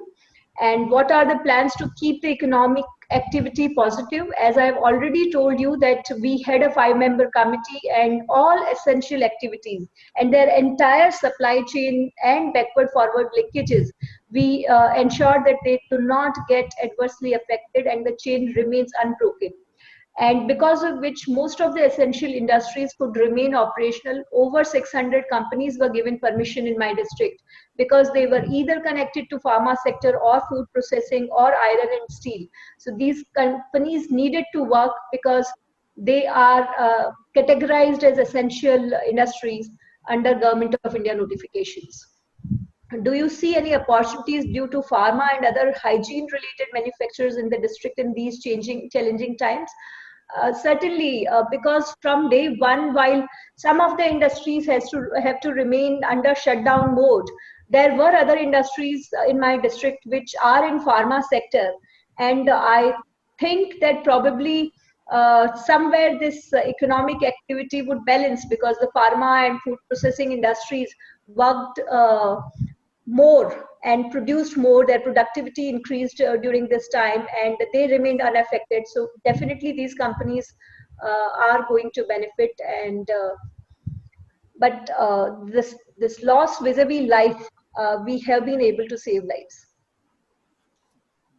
[SPEAKER 2] And what are the plans to keep the economic activity positive? As I've already told you that we had a 5-member committee, and all essential activities and their entire supply chain and backward forward linkages, we ensure that they do not get adversely affected and the chain remains unbroken. And because of which most of the essential industries could remain operational. Over 600 companies were given permission in my district because they were either connected to pharma sector or food processing or iron and steel. So these companies needed to work because they are categorized as essential industries under Government of India notifications. Do you see any opportunities due to pharma and other hygiene related manufacturers in the district in these challenging times? Certainly, because from day one, while some of the industries have to remain under shutdown mode, there were other industries in my district which are in pharma sector, and I think that probably somewhere this economic activity would balance, because the pharma and food processing industries worked more and produced more. Their productivity increased during this time, and they remained unaffected. So definitely these companies are going to benefit. And but this loss vis-a-vis life, we have been able to save lives.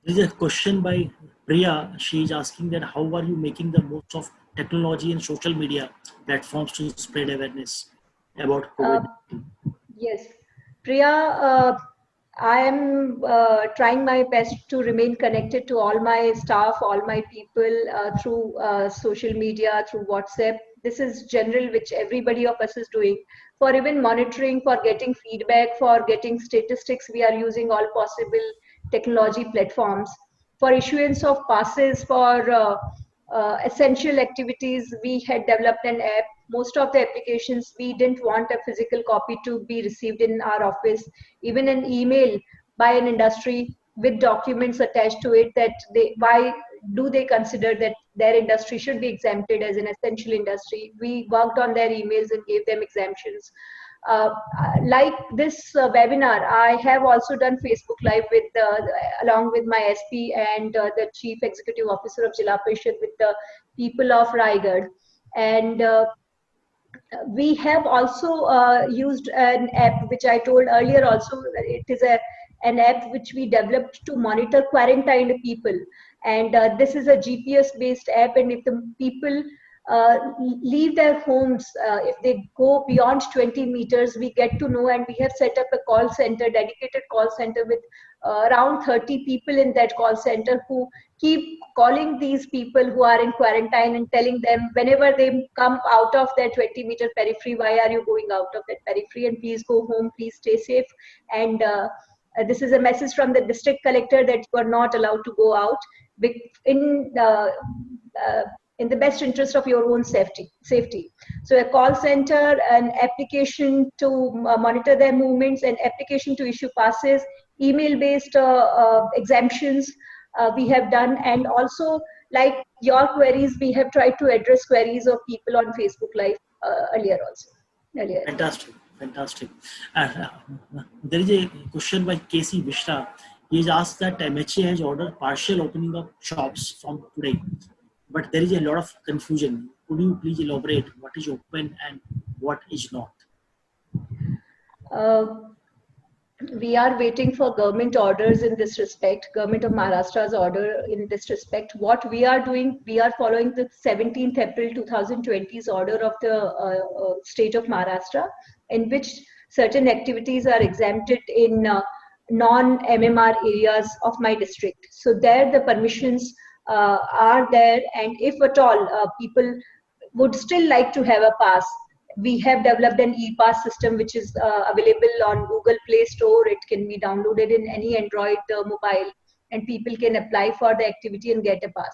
[SPEAKER 1] There is a question by Priya. She is asking that how are you making the most of technology and social media platforms to spread awareness about COVID?
[SPEAKER 2] Yes, Priya, I am trying my best to remain connected to all my staff, all my people through social media, through WhatsApp. This is general, which everybody of us is doing. For even monitoring, for getting feedback, for getting statistics, we are using all possible technology platforms. For issuance of passes for essential activities, we had developed an app. Most of the applications, we didn't want a physical copy to be received in our office. Even an email by an industry with documents attached to it, that why do they consider that their industry should be exempted as an essential industry. We worked on their emails and gave them exemptions. Like this webinar, I have also done Facebook Live with along with my SP and the Chief Executive Officer of Jila Parishad with the people of Raigad. And we have also used an app which I told earlier also. It is an app which we developed to monitor quarantined people. And this is a GPS based app, and if the people leave their homes, if they go beyond 20 meters, we get to know, and we have set up a call center, dedicated call center with around 30 people in that call center who keep calling these people who are in quarantine and telling them whenever they come out of their 20-meter periphery, why are you going out of that periphery, and please go home, please stay safe. And this is a message from the district collector that you are not allowed to go out in the best interest of your own safety. So a call center, an application to monitor their movements, an application to issue passes, email-based exemptions we have done, and also like your queries, we have tried to address queries of people on Facebook Live earlier.
[SPEAKER 1] Fantastic. There is a question by KC Vishra. He has asked that MHA has ordered partial opening of shops from today, but there is a lot of confusion. Could you please elaborate what is open and what is not?
[SPEAKER 2] We are waiting for government orders in this respect, Government of Maharashtra's order in this respect. What we are doing, we are following the 17th April 2020's order of the state of Maharashtra, in which certain activities are exempted in non-MMR areas of my district. So there the permissions are there, and if at all people would still like to have a pass, We have developed an e-pass system which is available on Google Play Store. It can be downloaded in any Android mobile, and people can apply for the activity and get a pass.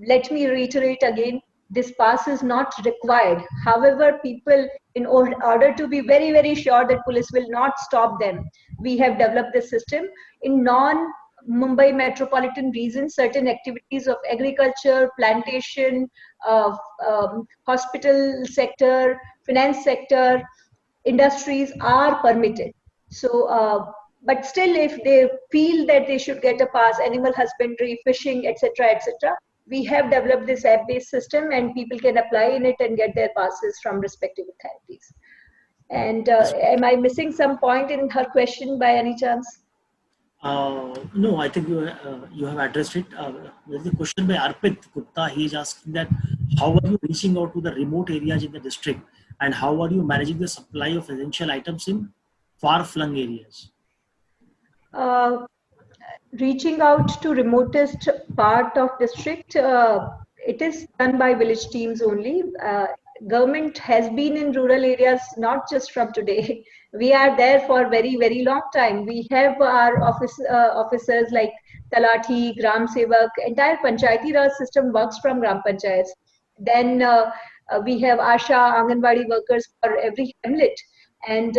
[SPEAKER 2] Let me reiterate again, this pass is not required. However, people, in order to be very, very sure that police will not stop them, we have developed this system. In non-Mumbai metropolitan regions, certain activities of agriculture, plantation, hospital sector, finance sector, industries are permitted. So, but still, if they feel that they should get a pass, animal husbandry, fishing, etc., etc., we have developed this app-based system, and people can apply in it and get their passes from respective authorities. And am I missing some point in her question by any chance?
[SPEAKER 1] No, I think you have addressed it. There's a question by Arpit Gupta. He is asking that how are you reaching out to the remote areas in the district, and how are you managing the supply of essential items in far-flung areas?
[SPEAKER 2] Reaching out to remotest part of district, it is done by village teams only. Government has been in rural areas not just from today. We are there for very, very long time. We have our officers like Talati, Gram Sevak, entire Panchayati Raj system works from Gram Panchayats. Then we have Asha, Anganwadi workers for every hamlet, and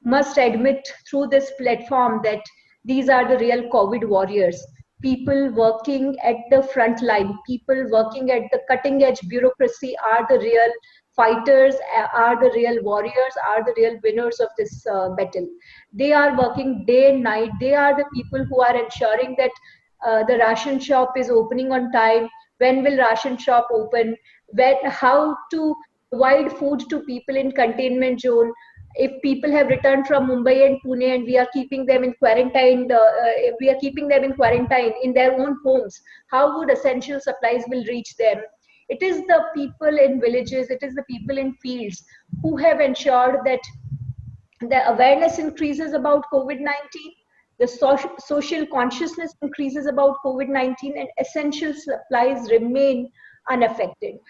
[SPEAKER 2] must admit through this platform that these are the real COVID warriors. People working at the front line, people working at the cutting edge bureaucracy are the real fighters, are the real warriors, are the real winners of this battle. They are working day and night. They are the people who are ensuring that the ration shop is opening on time. When will ration shop open? How to provide food to people in containment zone. If people have returned from Mumbai and Pune and we are keeping them in quarantine, in their own homes, how would essential supplies will reach them? It is the people in villages, it is the people in fields who have ensured that the awareness increases about COVID-19, the social consciousness increases about COVID-19, and essential supplies remain unaffected.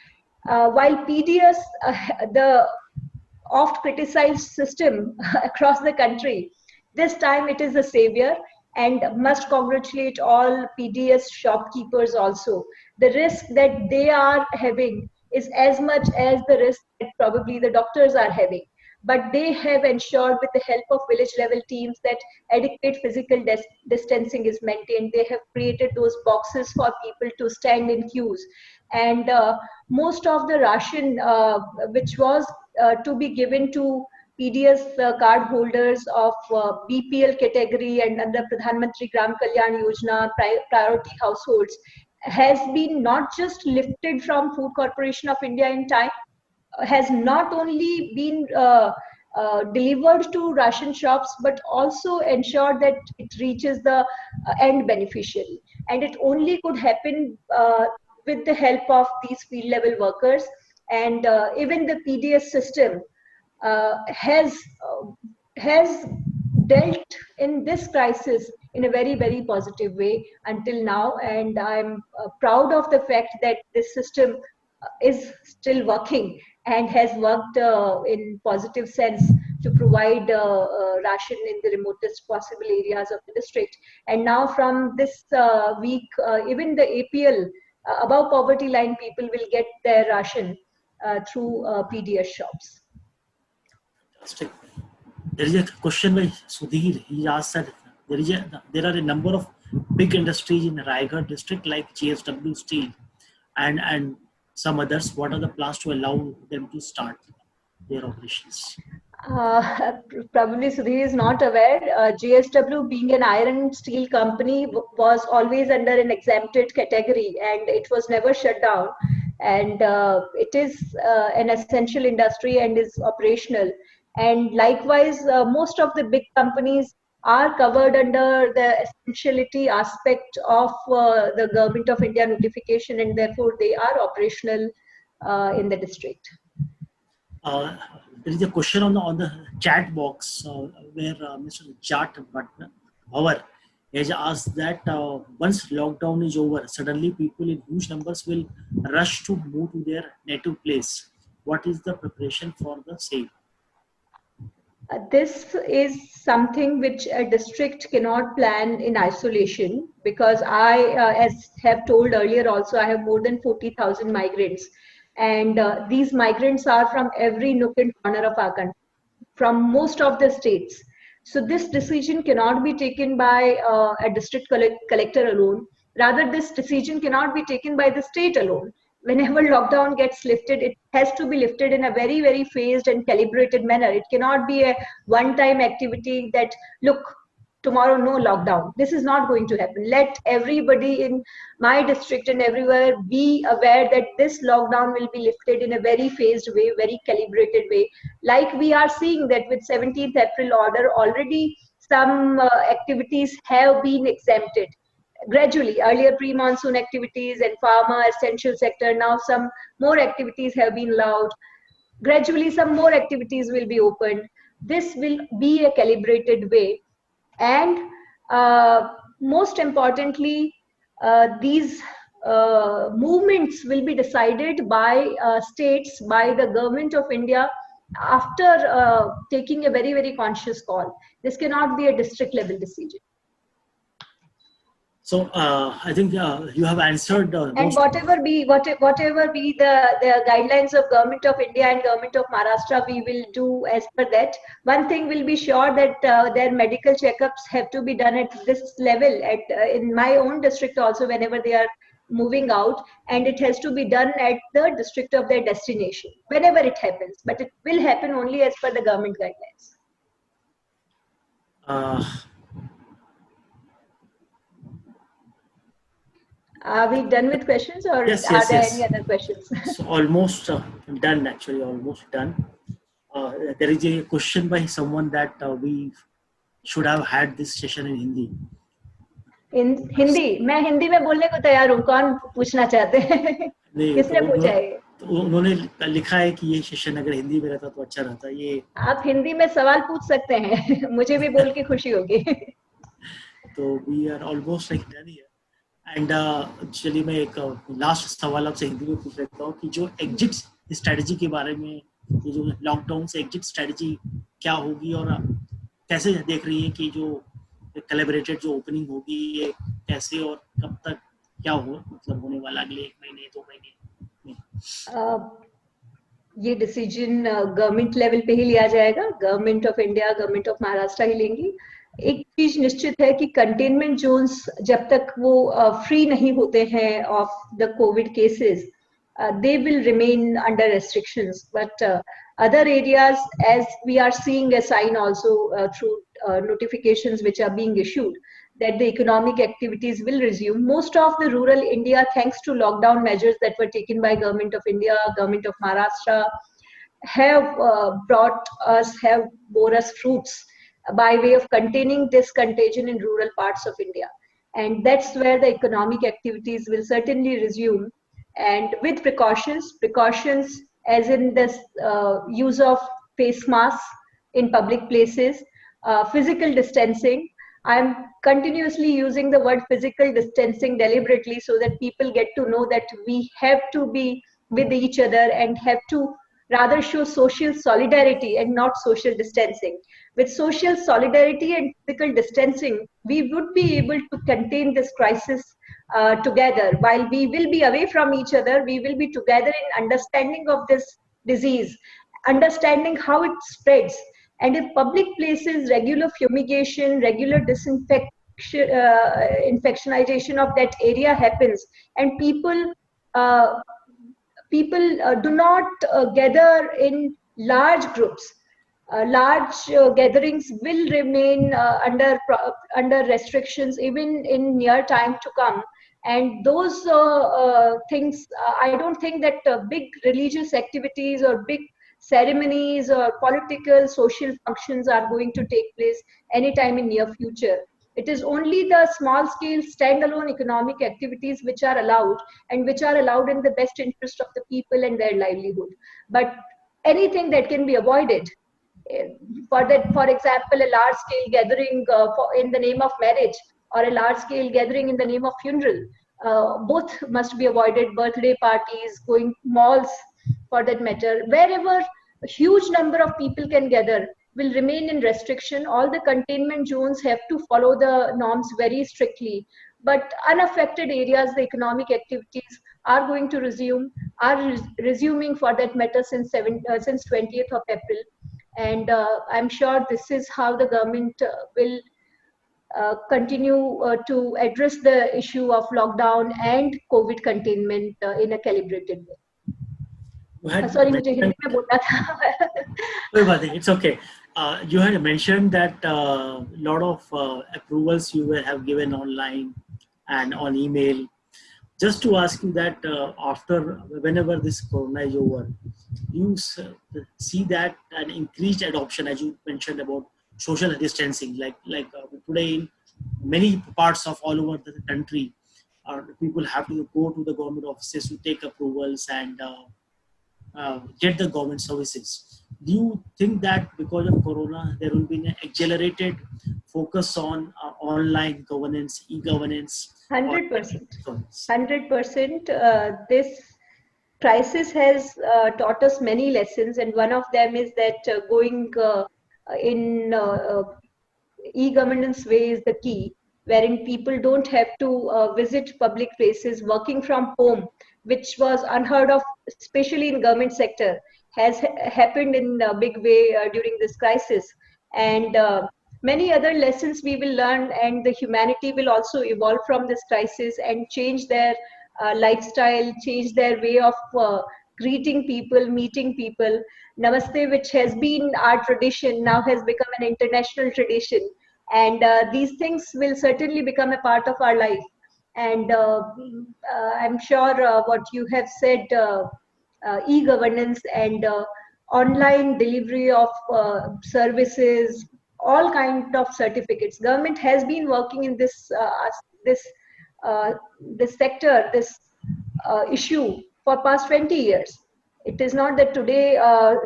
[SPEAKER 2] While PDS, the oft criticized system across the country, this time it is a savior, and must congratulate all PDS shopkeepers also. The risk that they are having is as much as the risk that probably the doctors are having. But they have ensured with the help of village level teams that adequate physical distancing is maintained. They have created those boxes for people to stand in queues. And most of the ration which was to be given to PDS card holders of BPL category and under Pradhan Mantri Gram Kalyan Yojana priority households has been not just lifted from Food Corporation of India in time, has not only been delivered to ration shops, but also ensured that it reaches the end beneficiary. And it only could happen with the help of these field level workers. And even the PDS system has dealt in this crisis in a very, very positive way until now. And I'm proud of the fact that this system is still working and has worked in positive sense to provide ration in the remotest possible areas of the district. And now from this week, even the APL, above poverty line people will get their ration through PDS shops.
[SPEAKER 1] Fantastic. There is a question by Sudhir. He asked that there are a number of big industries in Raigad district like JSW Steel and some others. What are the plans to allow them to start their operations?
[SPEAKER 2] Probably Sudhir is not aware. JSW, being an iron and steel company, was always under an exempted category, and it was never shut down. And it is an essential industry and is operational. And likewise, most of the big companies are covered under the essentiality aspect of the Government of India notification, and therefore they are operational in the district.
[SPEAKER 1] There is a question on the chat box where Mr. Jat Bhavar has asked that once lockdown is over, suddenly people in huge numbers will rush to move to their native place. what is the preparation for the same?
[SPEAKER 2] This is something which a district cannot plan in isolation, because as have told earlier also, I have more than 40,000 migrants, and these migrants are from every nook and corner of our country, from most of the states. So this decision cannot be taken by a district collector alone. Rather, this decision cannot be taken by the state alone. Whenever lockdown gets lifted, it has to be lifted in a very, very phased and calibrated manner. It cannot be a one-time activity that, look, tomorrow no lockdown. This is not going to happen. Let everybody in my district and everywhere be aware that this lockdown will be lifted in a very phased way, very calibrated way. Like we are seeing that with 17th April order, already some activities have been exempted gradually. Earlier pre-monsoon activities and pharma essential sector, now some more activities have been allowed. Gradually some more activities will be opened. This will be a calibrated way, and most importantly, these movements will be decided by states, by the government of India, after taking a very, very conscious call. This cannot be a district level decision.
[SPEAKER 1] So I think you have answered.
[SPEAKER 2] And whatever be the guidelines of Government of India and Government of Maharashtra, we will do as per that. One thing will be sure, that their medical checkups have to be done at this level. In my own district also, whenever they are moving out, and it has to be done at the district of their destination whenever it happens. But it will happen only as per the government guidelines. Are we done with questions, or
[SPEAKER 1] yes,
[SPEAKER 2] are there
[SPEAKER 1] yes.
[SPEAKER 2] any other questions?
[SPEAKER 1] So almost done, actually, almost done. There is a question by someone that we should have had this session in Hindi.
[SPEAKER 2] In Hindi? मैं हिंदी में बोलने को तैयार हूँ. कौन पूछना चाहते हैं? किसने पूछा है?
[SPEAKER 1] तो उन्होंने लिखा है कि ये सेशन अगर हिंदी में रहता तो अच्छा रहता. ये
[SPEAKER 2] आप हिंदी में सवाल पूछ सकते हैं. मुझे भी बोल के खुशी होगी.
[SPEAKER 1] तो we are almost like done here. And चलिए मैं एक लास्ट सवाल आपसे हिंदी में पूछ लेता हूँ कि जो एग्जिट स्ट्रेटजी के बारे में, ये जो लॉकडाउन से एग्जिट स्ट्रेटजी क्या होगी, और कैसे देख रही है कि जो कोलैबोरेटेड जो ओपनिंग होगी, ये कैसे और कब तक क्या हो, मतलब होने वाला अगले 1 महीने 2 महीने में?
[SPEAKER 2] ये डिसीजन गवर्नमेंट लेवल पे ही लिया जाएगा. Government of India, government of Maharashtra ही लेंगी. एक चीज निश्चित है कि कंटेनमेंट जोन्स जब तक वो फ्री नहीं होते हैं of the Covid cases, they will remain under restrictions, but other areas, as we are seeing a sign also through notifications which are being issued, that the economic activities will resume. Most of the rural India, thanks to lockdown measures that were taken by Government of India, Government of Maharashtra, have bore us fruits by way of containing this contagion in rural parts of India. And that's where the economic activities will certainly resume, and with precautions as in this use of face masks in public places, physical distancing. I'm continuously using the word physical distancing deliberately so that people get to know that we have to be with each other and have to rather show social solidarity and not social distancing. With social solidarity and physical distancing, we would be able to contain this crisis together. While we will be away from each other, we will be together in understanding of this disease, understanding how it spreads. And if public places, regular fumigation, regular infectionization of that area happens, and people do not gather in large groups, large gatherings will remain under restrictions even in near time to come. And those things, I don't think that big religious activities or big ceremonies or political social functions are going to take place anytime in near future. It is only the small scale standalone economic activities which are allowed, and which are allowed in the best interest of the people and their livelihood. But anything that can be avoided, for example, a large scale gathering in the name of marriage, or a large scale gathering in the name of funeral, both must be avoided. Birthday parties, going malls for that matter, wherever a huge number of people can gather, will remain in restriction. All the containment zones have to follow the norms very strictly. But unaffected areas, the economic activities are going to resume, are resuming for that matter since 20th of April. And I'm sure this is how the government will continue to address the issue of lockdown and COVID containment in a calibrated way.
[SPEAKER 1] You had
[SPEAKER 2] Sorry, मुझे
[SPEAKER 1] mentioned,
[SPEAKER 2] Hindi में बोलना था.
[SPEAKER 1] कोई बात नहीं, it's okay. You had mentioned that a lot of approvals you will have given online and on email. Just to ask you that after, whenever this corona is over, you see that an increased adoption, as you mentioned about social distancing, like today in many parts of all over the country, people have to go to the government offices to take approvals and get the government services. Do you think that because of corona, there will be an accelerated focus on online governance, e-governance?
[SPEAKER 2] 100%. 100%. This crisis has taught us many lessons, and one of them is that going in e-governance way is the key, wherein people don't have to visit public places. Working from home, which was unheard of, especially in government sector, has happened in a big way during this crisis. And many other lessons we will learn, and the humanity will also evolve from this crisis and change their lifestyle, change their way of greeting people, meeting people. Namaste, which has been our tradition, now has become an international tradition. And these things will certainly become a part of our life. And I'm sure what you have said, e-governance and online delivery of services, all kind of certificates. Government has been working in this sector, this issue for past 20 years. It is not that today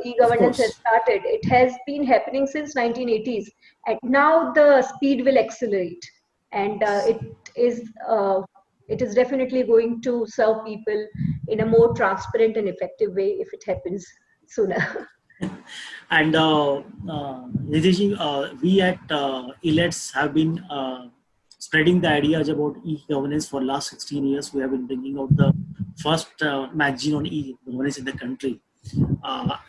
[SPEAKER 2] e-governance has started. It has been happening since 1980s, and now the speed will accelerate, and it is definitely going to serve people in a more transparent and effective way if it happens sooner.
[SPEAKER 1] And Nidhi, we at ILETS have been spreading the ideas about e-governance for last 16 years. We have been bringing out the first magazine on e-governance in the country.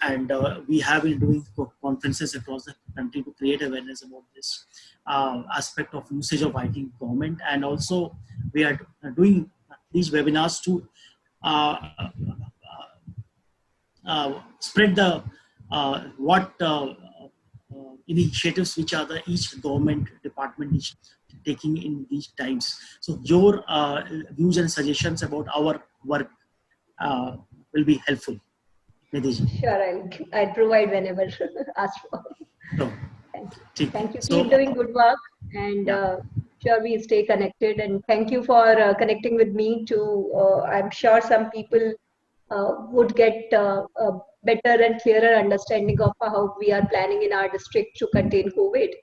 [SPEAKER 1] And we have been doing conferences across the country to create awareness about this aspect of usage of IT in government. And also we are doing these webinars to spread the initiatives which are each government department is taking in these times. So your views and suggestions about our work will be helpful. Nidhi.
[SPEAKER 2] Sure, I'll provide whenever asked for.
[SPEAKER 1] No.
[SPEAKER 2] Thank you. Thank you.
[SPEAKER 1] So,
[SPEAKER 2] keep doing good work, and sure we stay connected. And thank you for connecting with me too. I'm sure some people would get a better and clearer understanding of how we are planning in our district to contain COVID,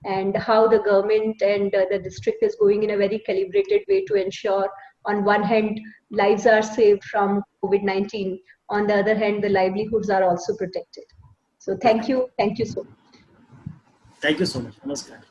[SPEAKER 2] and how the government and the district is going in a very calibrated way to ensure, on one hand, lives are saved from COVID-19. On the other hand, the livelihoods are also protected. So thank you so much.
[SPEAKER 1] Thank you so much. Namaskar.